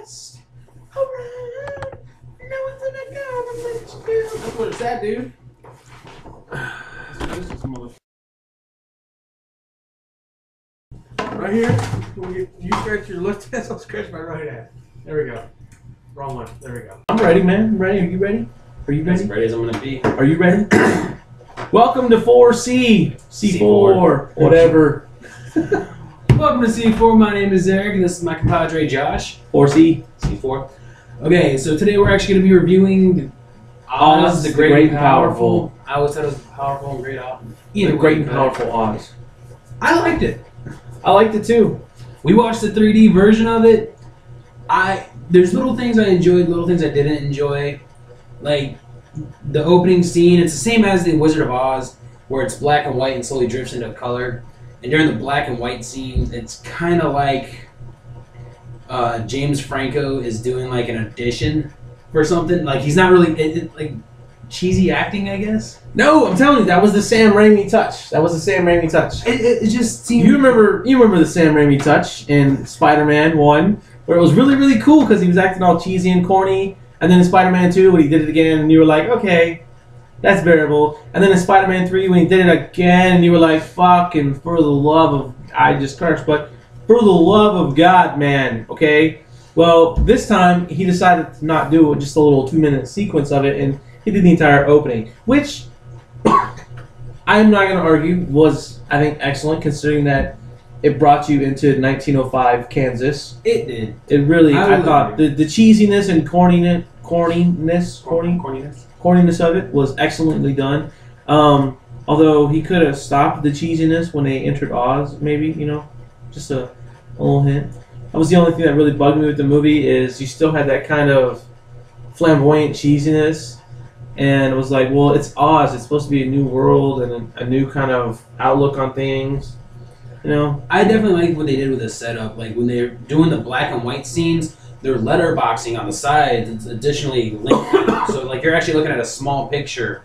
best. Alright. Know it's gonna go. Let you go. That's what it's at, dude. This is motherfucker. Right here, you scratch your left ass, I'll scratch my right ass. There we go. Wrong one. There we go. I'm ready, man. I'm ready. Are you ready? Are you ready? As ready as I'm gonna be. Are you ready? Welcome to 4C. C4. Whatever. Welcome to C4. My name is Eric, and this is my compadre Josh. 4C. C4. Okay, so today we're actually going to be reviewing Oz, the Great and Powerful. I always thought it was powerful and great. The Great and Powerful Oz. I liked it. I liked it too. We watched the 3D version of it. There's little things I enjoyed, little things I didn't enjoy. Like the opening scene, it's the same as the Wizard of Oz, where it's black and white and slowly drifts into color. And during the black and white scene, it's kind of like James Franco is doing like an audition for something. Like he's not really like cheesy acting, I guess. No, I'm telling you, that was the Sam Raimi touch. That was the Sam Raimi touch. It just seemed. You remember the Sam Raimi touch in Spider-Man 1, where it was really, really cool because he was acting all cheesy and corny. And then in Spider-Man 2, when he did it again, and you were like, okay, that's bearable. And then in Spider-Man 3, when he did it again, and you were like, fucking, for the love of, I just cursed, but for the love of God, man, okay? Well, this time, he decided to not do just a little 2-minute sequence of it, and he did the entire opening, which I'm not going to argue was, I think, excellent, considering that it brought you into 1905 Kansas. It did. It really, I thought, the cheesiness and corniness of it was excellently done. Although he could have stopped the cheesiness when they entered Oz, maybe, you know, just a little hint. That was the only thing that really bugged me with the movie is you still had that kind of flamboyant cheesiness. And it was like, well, it's Oz. It's supposed to be a new world and a new kind of outlook on things. You know? I definitely like what they did with the setup. Like when they're doing the black and white scenes, they're letterboxing on the sides. It's additionally linked. So like you're actually looking at a small picture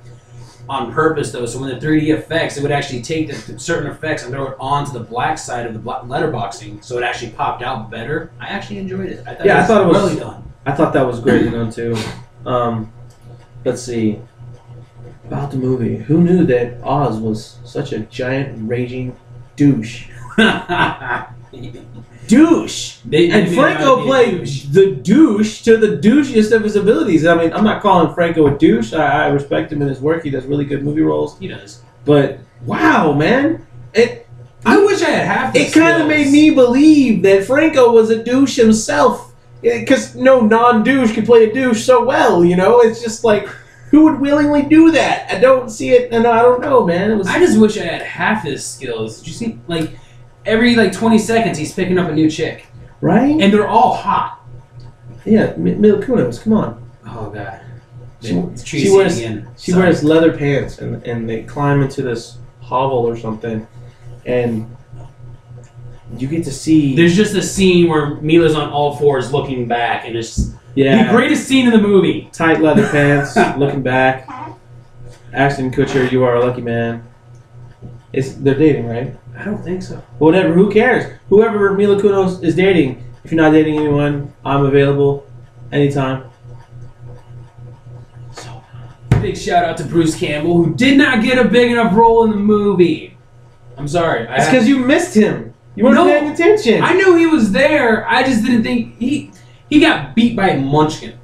on purpose, though. So when the 3D effects, it would actually take the certain effects and throw it onto the black side of the letterboxing, so it actually popped out better. I actually enjoyed it. I thought it was really done. I thought that was great done too. Let's see. About the movie, who knew that Oz was such a giant raging douche? Douche! And Franco played the douche to the douchiest of his abilities. I mean, I'm not calling Franco a douche. I respect him in his work. He does really good movie roles. He does. But, wow, man. I wish I had half the It kind of made me believe that Franco was a douche himself. Because no non-douche could play a douche so well, you know? It's just like, who would willingly do that? I don't see it, and I don't know, man. I just wish I had half his skills. Did you see, like, every, 20 seconds he's picking up a new chick. Right? And they're all hot. Yeah, Mila Kunis, come on. Oh, God. She wears leather pants, and they climb into this hovel or something, and you get to see... There's just a scene where Mila's on all fours looking back, and it's the greatest scene in the movie. Tight leather pants, looking back. Ashton Kutcher, you are a lucky man. They're dating, right? I don't think so. Whatever, who cares? Whoever Mila Kunis is dating, if you're not dating anyone, I'm available anytime. So, big shout out to Bruce Campbell, who did not get a big enough role in the movie. I'm sorry. It's because you missed him. You weren't paying attention. I knew he was there. I just didn't think he got beat by Munchkin.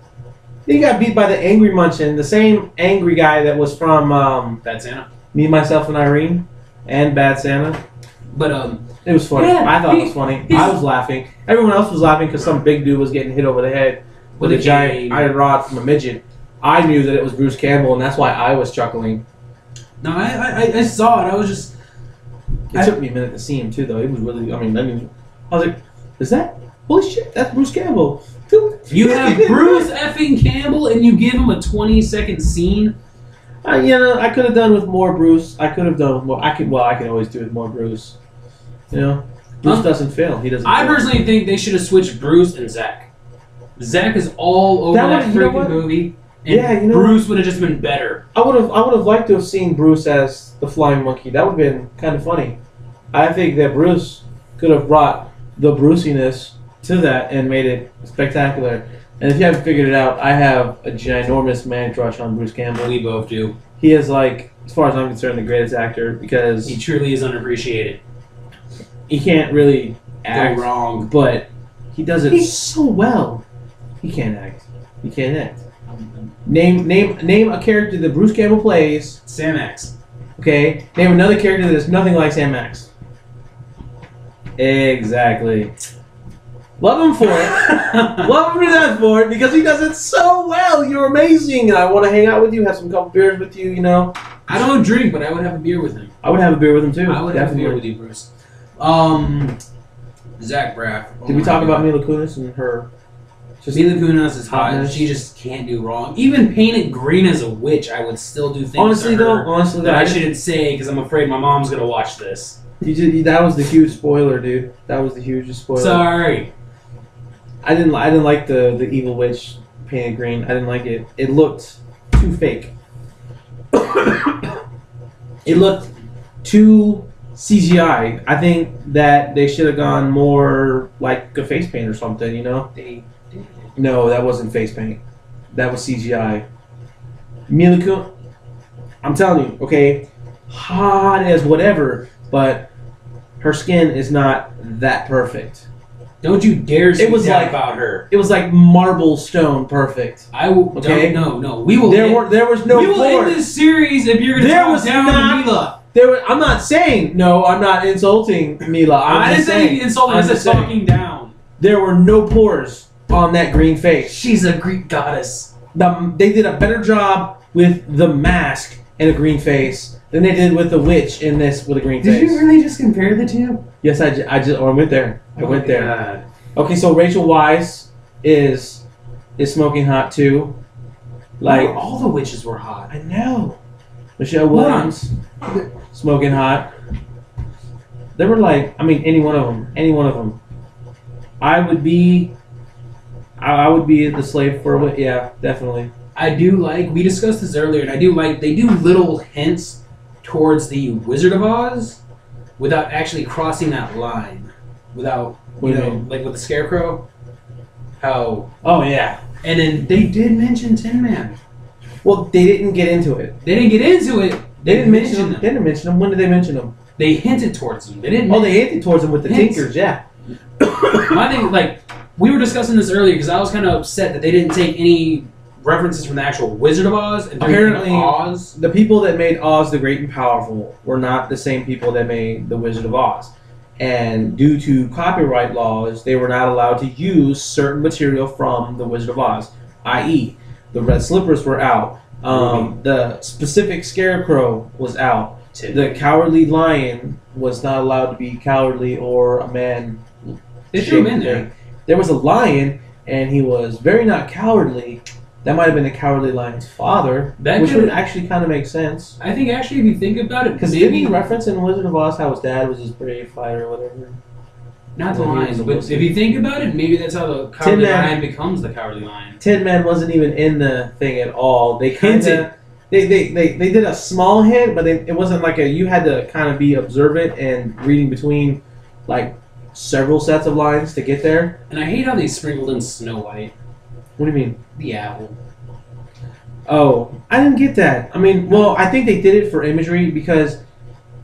He got beat by the angry Munchkin, the same angry guy that was from Bad Santa. Me, Myself, and Irene, and Bad Santa. But it was funny. Yeah, I thought it was funny. I was laughing. Everyone else was laughing because some big dude was getting hit over the head with a giant iron rod from a midget. I knew that it was Bruce Campbell, and that's why I was chuckling. No, I saw it. I was just. It took me a minute to see him too, though. It was really. I was like, "Is that? Holy shit! That's Bruce Campbell." You have Bruce effing Campbell, and you give him a 20-second scene. I could have done with more Bruce. I could have done with more. I can always do with more Bruce. You know, Bruce doesn't fail. He doesn't. I personally think they should have switched Bruce and Zach. Zach is all over that freaking movie, and Bruce would have just been better. I would have liked to have seen Bruce as the flying monkey. That would have been kind of funny. I think that Bruce could have brought the Bruciness to that and made it spectacular. And if you haven't figured it out, I have a ginormous man crush on Bruce Campbell. We both do. He is, like, as far as I'm concerned, the greatest actor because He truly is underappreciated. he can't really act Go wrong. but he does it so well. He can't act. He can't act. Name a character that Bruce Campbell plays. Sam X. Okay. Name another character that is nothing like Sam Max. Exactly. Love him for it. Love him to death for it because he does it so well. You're amazing, and I want to hang out with you, have some couple beers with you. You know. I don't drink, but I would have a beer with him. I would have a beer with him too. I would have a beer with you, Bruce. Zach Braff. Did we talk about Mila Kunis and her? Mila Kunis is hot. hotness? She just can't do wrong. Even painted green as a witch, I would still do things Honestly, to her though, that I shouldn't say because I'm afraid my mom's gonna watch this. that was the huge spoiler, dude. That was the hugest spoiler. Sorry. I didn't like the evil witch painted green. I didn't like it. It looked too fake. It looked too CGI. I think that they should have gone more like a face paint or something. You know? No, that wasn't face paint. That was CGI. Mila Kunis, I'm telling you, okay, hot as whatever, but her skin is not that perfect. Don't you dare say It was that like- about her. It was like marble stone perfect. I will. Okay. No. We will. There was no we will pores. end this series if you're going to There talk was down not- to Mila. I'm not saying no. I'm not insulting Mila. I didn't say insulting. I I'm said just saying, talking down. there were no pores on that green face. She's a Greek goddess. They did a better job with the mask and a green face than they did with the witch in this with a green face. Did you really just compare the two? Yes, I went there. I went there. God. Okay, so Rachel Weisz is smoking hot too. Like all the witches were hot. I know. Michelle Williams smoking hot. There were like, I mean, any one of them. I would be the slave for it. Yeah, definitely. I do like, we discussed this earlier, and I do like, they do little hints towards the Wizard of Oz without actually crossing that line. Without, What do you mean? like with the Scarecrow. How, Oh yeah. and then they did mention Tin Man. Well, they didn't get into it. They didn't get into it. They didn't mention them. them. They didn't mention them. When did they mention them? They hinted towards them. They didn't. Oh, they hinted towards them with the Hints. Tinkers. Yeah. My thing, like, we were discussing this earlier because I was kind of upset that they didn't take any references from the actual Wizard of Oz and Apparently, Oz. The people that made Oz the Great and Powerful were not the same people that made the Wizard of Oz. And due to copyright laws, they were not allowed to use certain material from the Wizard of Oz, i.e., the red slippers were out. The specific Scarecrow was out. The Cowardly Lion was not allowed to be cowardly or a man. They threw him in there. There was a lion, and he was very not cowardly. That might have been the Cowardly Lion's father, That which could- would actually kind of make sense. I think actually, if you think about it, Because didn't he reference in Wizard of Oz how his dad was his brave fighter or whatever? not the Well, he lion, was a but Muslim. if you think about it, maybe that's how the Cowardly Man. Lion becomes the Cowardly Lion. Tin Man wasn't even in the thing at all. They kind Hinted. of they did a small hint, but it wasn't like a. You had to kind of be observant and reading between like several sets of lines to get there. And I hate how they sprinkled in Snow White, What do you mean? the apple. Oh, I didn't get that. I mean, well, I think they did it for imagery because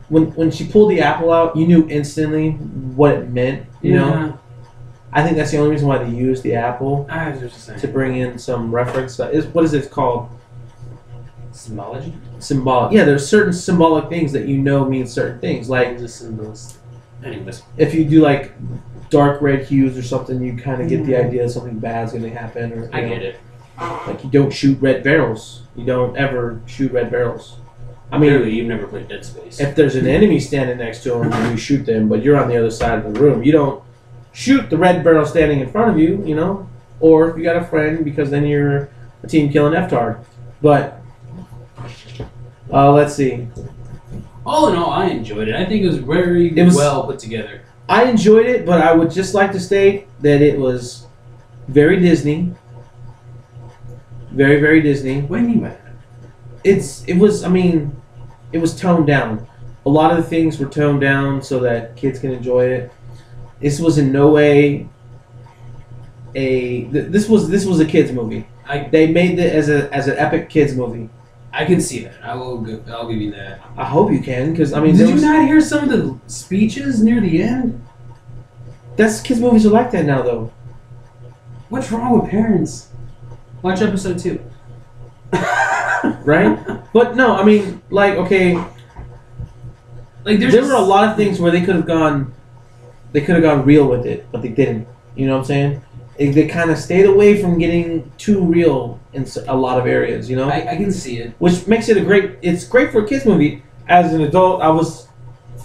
when she pulled the apple out, you knew instantly what it meant. You know, I think that's the only reason why they used the apple I was just saying. to bring in some reference. What is it called? Symbology? Symbolic. Yeah, there's certain symbolic things that you know mean certain things. Like The symbols. Anyways. if you do like dark red hues or something, you kind of get the idea something bad's going to happen. Or I get it. Like you don't shoot red barrels. You don't ever shoot red barrels. I mean, Clearly, you've never played Dead Space. if there's an enemy standing next to him, you shoot them, but you're on the other side of the room. You don't shoot the red barrel standing in front of you, you know? Or if you got a friend, because then you're a team killing F-Tard. But, let's see. All in all, I enjoyed it. I think it was very well put together. I enjoyed it, but I would just like to state that it was very Disney. Very, very Disney. What do you mean by that? It was toned down. A lot of the things were toned down so that kids can enjoy it. This was in no way this was a kids movie. They made it as an epic kids movie. I can see that. I'll give you that. I hope you can, because I mean, did you not hear some of the speeches near the end? That's kids movies are like that now, though. What's wrong with parents? Watch episode 2. Right? But no, I mean, like, okay, like there were a lot of things where they could have gone real with it, but they didn't. You know what I'm saying? They kind of stayed away from getting too real in a lot of areas. You know, I can see it, which makes it it's great for a kids movie. As an adult, I was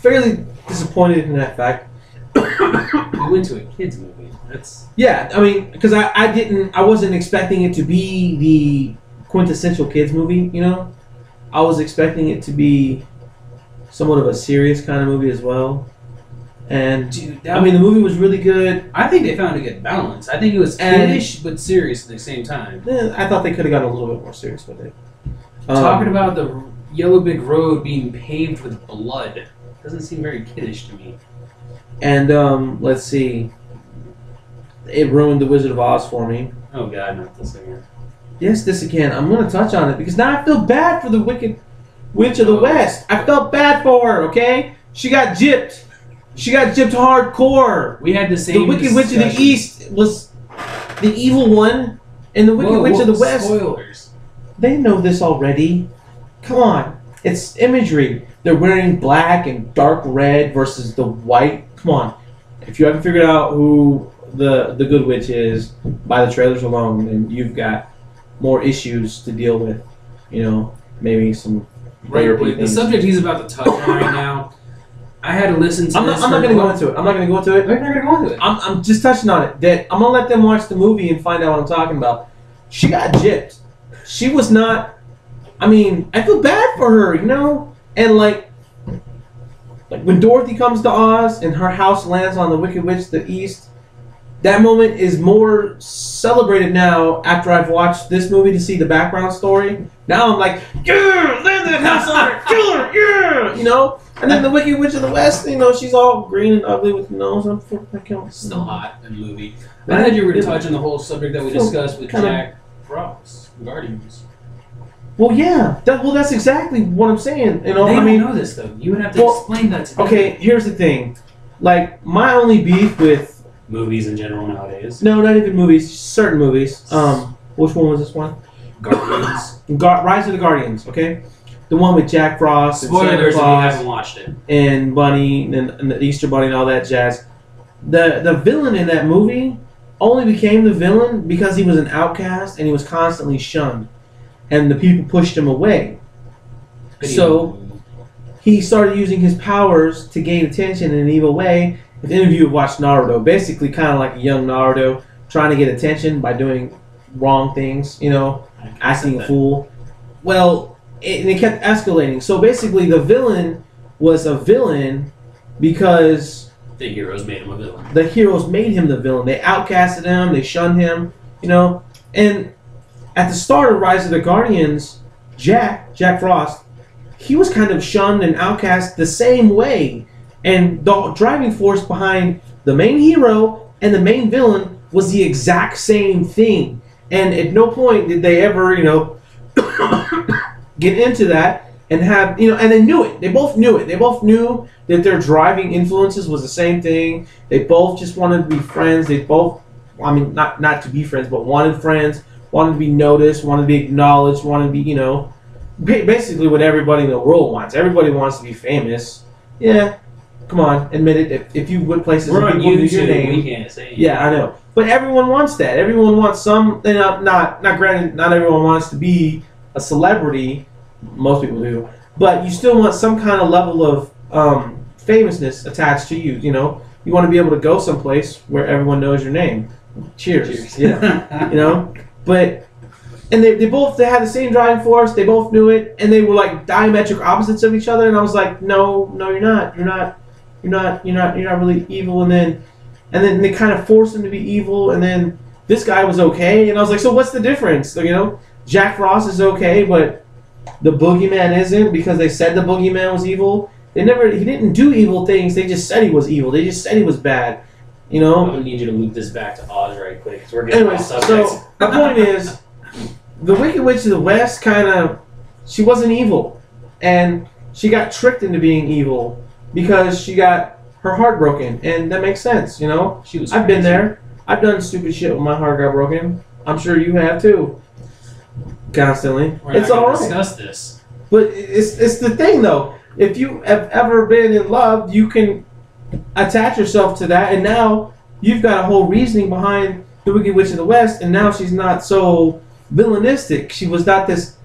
fairly disappointed in that fact. I went to a kids movie. Yeah, I mean, because I wasn't expecting it to be the quintessential kids movie. You know, I was expecting it to be somewhat of a serious kind of movie as well. And dude, I mean, the movie was really good. I think they found a good balance. I think it was kiddish but serious at the same time. I thought they could have gotten a little bit more serious with it. Talking about the Yellow Brick Road being paved with blood doesn't seem very kiddish to me. And let's see, it ruined The Wizard of Oz for me. Oh God, not this again. Yes, this again. I'm going to touch on it because now I feel bad for the Wicked Witch of the West. I felt bad for her. Okay, she got gypped. She got gypped hardcore. We had the same. The Wicked Witch of the East was the evil one, and the Wicked Witch of the West. Spoilers. They know this already. Come on, it's imagery. They're wearing black and dark red versus the white. Come on, if you haven't figured out who the good witch is by the trailers alone, then you've got more issues to deal with. You know, maybe some. The subject he's about to touch on right now. I had to listen to I'm not going to go into it. I'm not going to go into it. We're not going to go into it. I'm just touching on it. That I'm going to let them watch the movie and find out what I'm talking about. She got gypped. She was not... I mean, I feel bad for her, you know? And like when Dorothy comes to Oz and her house lands on the Wicked Witch of the East, that moment is more celebrated now after I've watched this movie to see the background story. Now I'm like, yeah, land that house on her, kill her, yeah, you know? And then the Wicked Witch of the West, you know, she's all green and ugly with the nose. Still hot in the movie. I had you were to touch on the whole subject that we discussed with Jack Frost, Guardians. Well, yeah. That's exactly what I'm saying. You know, they don't know this, though. You would have to explain that to them. Okay, here's the thing. Like, my only beef with... movies in general nowadays. No, not even movies. Certain movies. Which one was this one? Guardians. Rise of the Guardians, okay? The one with Jack Frost and Spoilers Santa Claus if you haven't watched it. And Bunny and the Easter Bunny and all that jazz. The villain in that movie only became the villain because he was an outcast and he was constantly shunned. And the people pushed him away. So he started using his powers to gain attention in an evil way. If any of you have watched Naruto, basically kind of like a young Naruto trying to get attention by doing wrong things, you know, acting a fool. Well... and it kept escalating. So basically, the villain was a villain because the heroes made him a villain. The heroes made him the villain. They outcasted him. They shunned him. You know. And at the start of Rise of the Guardians, Jack Frost, he was kind of shunned and outcast the same way. And the driving force behind the main hero and the main villain was the exact same thing. And at no point did they ever, you know. Get into that and have, you know, and they knew it. They both knew it. They both knew that their driving influences was the same thing. They both just wanted to be friends. They both, I mean, not to be friends, but wanted friends, wanted to be noticed, wanted to be acknowledged, wanted to be, you know, basically what everybody in the world wants. Everybody wants to be famous. Yeah, come on, admit it. If you would places, we're on YouTube, your name, we can't say. Yeah, I know. But everyone wants that. Everyone wants some. Not granted. Not everyone wants to be a celebrity. Most people do, but you still want some kind of level of famousness attached to you. You know, you want to be able to go someplace where everyone knows your name. Cheers. Yeah, you know. But and they had the same driving force. They both knew it, and they were like diametric opposites of each other. And I was like, no, you're not. You're not really evil. And then they kind of forced him to be evil. And then this guy was okay. And I was like, so what's the difference? So, you know, Jack Frost is okay, but the boogeyman isn't because they said the boogeyman was evil. He didn't do evil things. They just said he was evil. They just said he was bad. You I'm know. gonna need you to loop this back to Oz right quick because we're getting Anyways, off subject. so my point is, the Wicked Witch of the West she wasn't evil, and she got tricked into being evil because she got her heart broken, and that makes sense. You know. She was. I've been crazy. there. I've done stupid shit when my heart got broken. I'm sure you have too. Constantly. We're It's not gonna all right. discuss this. But it's the thing though. If you have ever been in love, you can attach yourself to that, and now you've got a whole reasoning behind the Wicked Witch of the West, and now she's not so villainistic. She was not this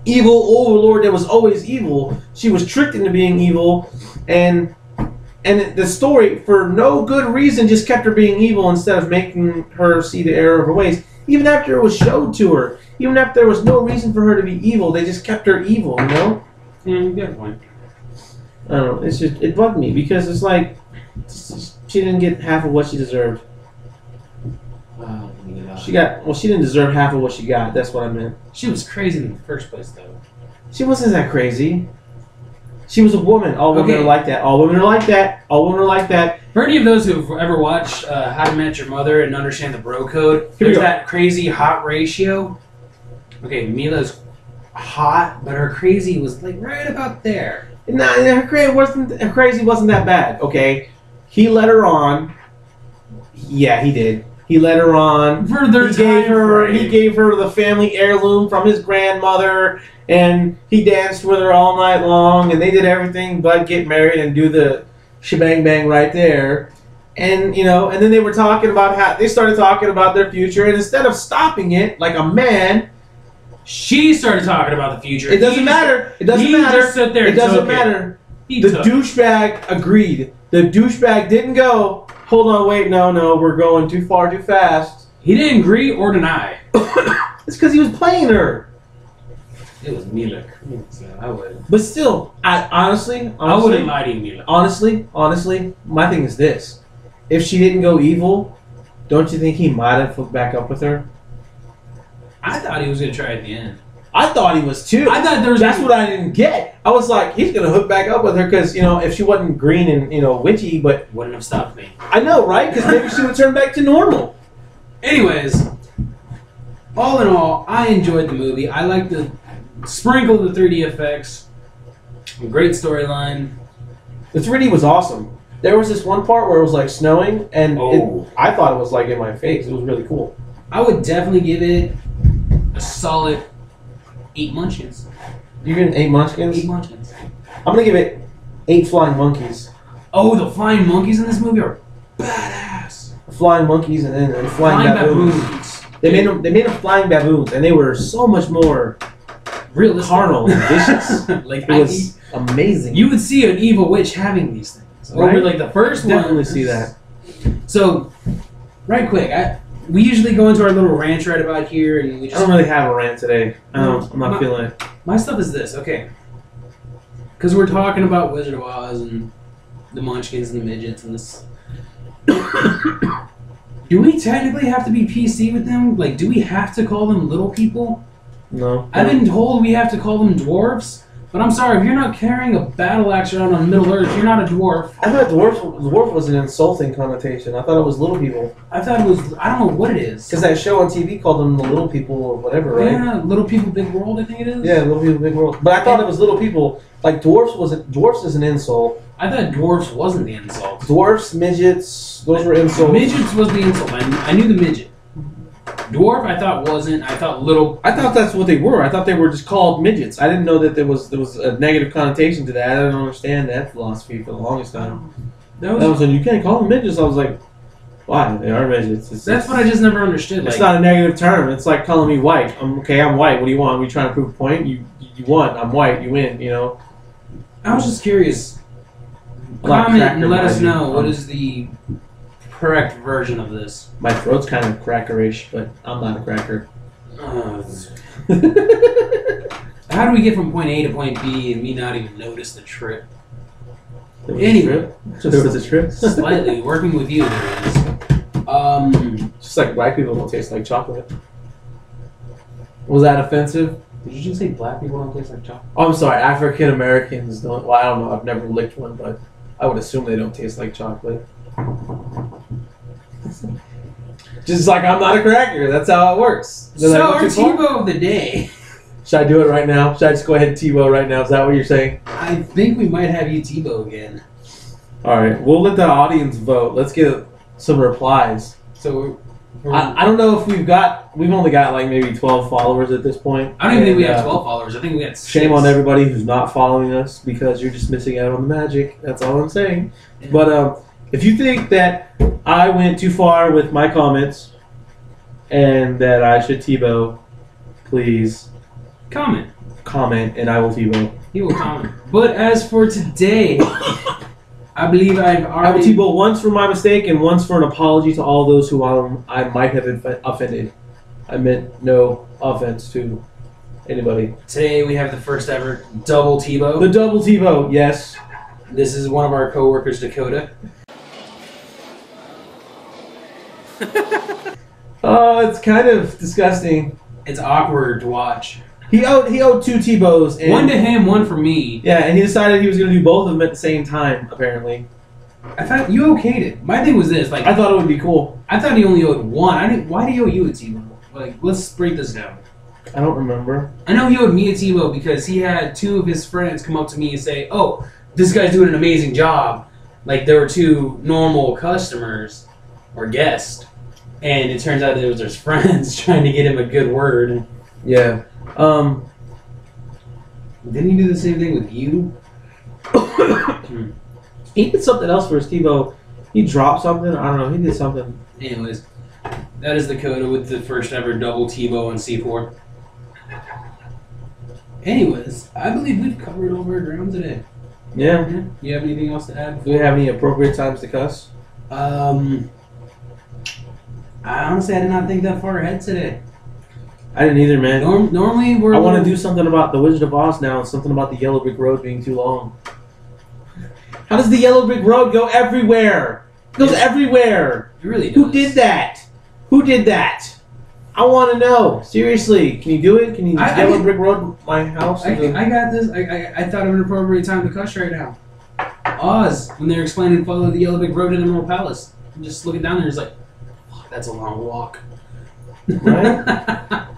evil overlord that was always evil. She was tricked into being evil, and the story, for no good reason, just kept her being evil instead of making her see the error of her ways. Even after it was showed to her, even after there was no reason for her to be evil, they just kept her evil, you know? Good point. I don't know. It bugged me because it's like she didn't get half of what she deserved. She didn't deserve half of what she got. That's what I meant. She was crazy in the first place, though. She wasn't that crazy. She was a woman. All women Okay. are like that. All women are like that. All women are like that. For any of those who've ever watched How to Met Your Mother and understand the bro code, Here we there's go. that crazy hot ratio. Okay, Mila's hot, but her crazy was like right about there. Nah, her crazy wasn't that bad. Okay, he let her on. Yeah, he did. He let her on. For their He gave her the family heirloom from his grandmother, and he danced with her all night long, and they did everything but get married and do the shebang bang right there. And and then they started talking about their future, and instead of stopping it like a man, she started talking about the future. it doesn't matter. It doesn't matter. Just sit there It and doesn't took it. matter. He The took douchebag agreed. The douchebag didn't go, hold on, wait, no, we're going too far, too fast. He didn't agree or deny. It's because he was playing her. It was Mila. So I would. But still, I honestly, I wouldn't lie to you, Mila. honestly, my thing is this. If she didn't go evil, don't you think he might have hooked back up with her? I thought he was gonna try at the end. I thought he was too. I thought there was. That's what I didn't get. I was like, he's gonna hook back up with her because if she wasn't green and witchy, but Wouldn't have stopped me. I know, right? Because maybe she would turn back to normal. Anyways, all in all, I enjoyed the movie. I liked the sprinkle of the 3D effects. Great storyline. The 3D was awesome. There was this one part where it was like snowing, and I thought it was like in my face. It was really cool. I would definitely give it a solid 8 munchkins. You're getting 8 munchkins? 8 munchkins. I'm gonna give it 8 flying monkeys. Oh, the flying monkeys in this movie are badass. Flying monkeys and then flying baboons. They made them flying baboons, and they were so much more realistic, carnal and vicious. Like It was amazing. you would see an evil witch having these things. Right? Over like the first one. Definitely see that. So, right quick, we usually go into our little rant right about here, and we I just. don't really have a rant today. I'm not feeling it. My stuff is this, okay? Because we're talking about Wizard of Oz and the Munchkins and the midgets and this. Do we technically have to be PC with them? Like, do we have to call them little people? No. I've been told we have to call them dwarves, but I'm sorry, if you're not carrying a battle axe around on Middle Earth, you're not a dwarf. I thought dwarf was an insulting connotation. I thought it was little people. I thought it was, I don't know what it is. Because that show on TV called them the little people or whatever, right? Yeah, Little People, Big World, I think it is. Yeah, little people, big world. But I thought it was little people. Like dwarfs is an insult. I thought dwarfs wasn't the insult. Dwarfs, midgets, those were insults. Midgets was the insult. I knew the midget. Dwarf, I thought wasn't. I thought little. I thought that's what they were. I thought they were just called midgets. I didn't know that there was a negative connotation to that. I didn't understand that philosophy for the longest time. That was like, you can't call them midgets. I was like, why? They are midgets. That's what I just never understood. It's not a negative term. It's like calling me white. I'm white. What do you want? Are we trying to prove a point? You won. I'm white. You win. I was just curious. Comment and let us know what is the correct version of this. My throat's kind of crackerish, but I'm not a cracker. How do we get from point A to point B and me not even notice the trip? There was a trip? Slightly. Working with you, there is. Just like black people don't taste like chocolate. Was that offensive? Did you just say black people don't taste like chocolate? Oh, I'm sorry. African Americans don't. Well, I don't know. I've never licked one, but I would assume they don't taste like chocolate. Just like I'm not a cracker. That's how it works. So our TiVo of the day. Should I do it right now? Should I just go ahead and TiVo right now? Is that what you're saying? I think we might have you TiVo again. All right. We'll let the audience vote. Let's get some replies. So I don't know if we've only got like maybe 12 followers at this point. I don't even think we have 12 followers. I think we got 6. Shame on everybody who's not following us because you're just missing out on the magic. That's all I'm saying. Yeah. But if you think that I went too far with my comments and that I should TiVo, please comment and I will TiVo. He will comment. But as for today, I believe I've I will already... TiVo once for my mistake and once for an apology to all those who I might have offended. I meant no offense to anybody. Today we have the first ever double TiVo. The double TiVo, yes. This is one of our co-workers, Dakota. Oh, it's kind of disgusting. It's awkward to watch. He owed 2 TiVos. And One to him, one for me. Yeah, and he decided he was going to do both of them at the same time, apparently. I thought you okayed it. My thing was this, like... I thought it would be cool. I thought he only owed one. Why did he owe you a TiVo? Like, let's break this down. I don't remember. I know he owed me a TiVo because he had 2 of his friends come up to me and say, "Oh, this guy's doing an amazing job." Like, there were 2 normal customers or guests. And it turns out it was his friends trying to get him a good word. Yeah. Didn't he do the same thing with you? He did something else for his TiVo. He dropped something. I don't know. He did something. Anyways, that is Dakota with the first ever double TiVo on C4. Anyways, I believe we've covered all our ground today. Yeah. You have anything else to add? Do we have any appropriate times to cuss? I honestly did not think that far ahead today. I didn't either, man. Normally we're... I want to do something about the Wizard of Oz now and something about the Yellow Brick Road being too long. How does the Yellow Brick Road go everywhere? It goes everywhere. It really does. Who did that? Who did that? I want to know. Seriously, can you do it? Can you Yellow Brick Road my house? I got this. I thought of an appropriate time to cuss right now. Oz, when they're explaining follow the Yellow Brick Road to the Emerald Palace. I'm just looking down there, it's like, fuck, that's a long walk. Right?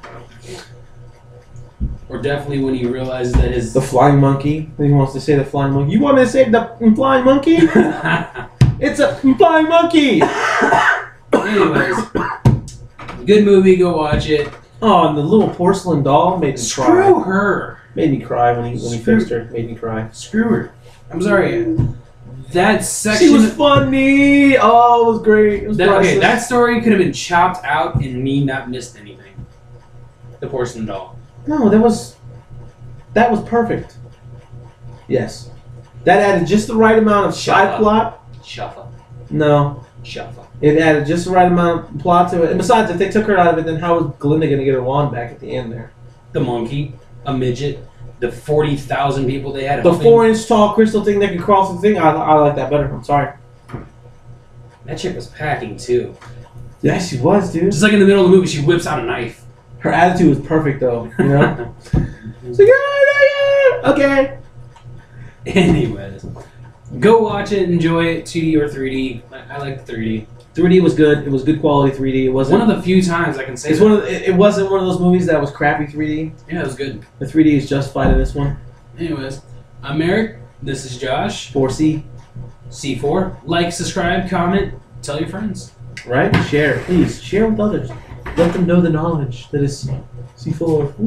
Or definitely when he realizes that his... The flying monkey. He wants to say the flying monkey. You want me to say the flying monkey? It's a flying monkey! Anyways, good movie, go watch it. Oh, and the little porcelain doll made me cry. Screw her! Made me cry when he fixed her. Made me cry. Screw her. I'm sorry. That section... She was funny! Oh, it was great. It was okay, that story could have been chopped out and me not missed anything. The porcelain doll. No, that was perfect. Yes. That added just the right amount of side plot. Shuffle. No. Shuffle. It added just the right amount of plot to it. And besides, if they took her out of it, then how was Glinda going to get her wand back at the end there? The monkey, a midget, the 40,000 people they had. The 4-inch tall crystal thing that could cross the thing, I like that better. I'm sorry. That chick was packing too. Yeah, she was, dude. Just like in the middle of the movie, she whips out a knife. Her attitude was perfect, though. You know? It's like, yeah, okay. Anyways, go watch it, enjoy it, 2D or 3D. I like the 3D. 3D was good. It was good quality 3D. It wasn't one of the few times I can say. It wasn't one of those movies that was crappy 3D. Yeah, it was good. The 3D is justified in this one. Anyways, I'm Eric. This is Josh. 4C. C4. Like, subscribe, comment, tell your friends. Right? Share. Please, share with others. Let them know the knowledge that is C4.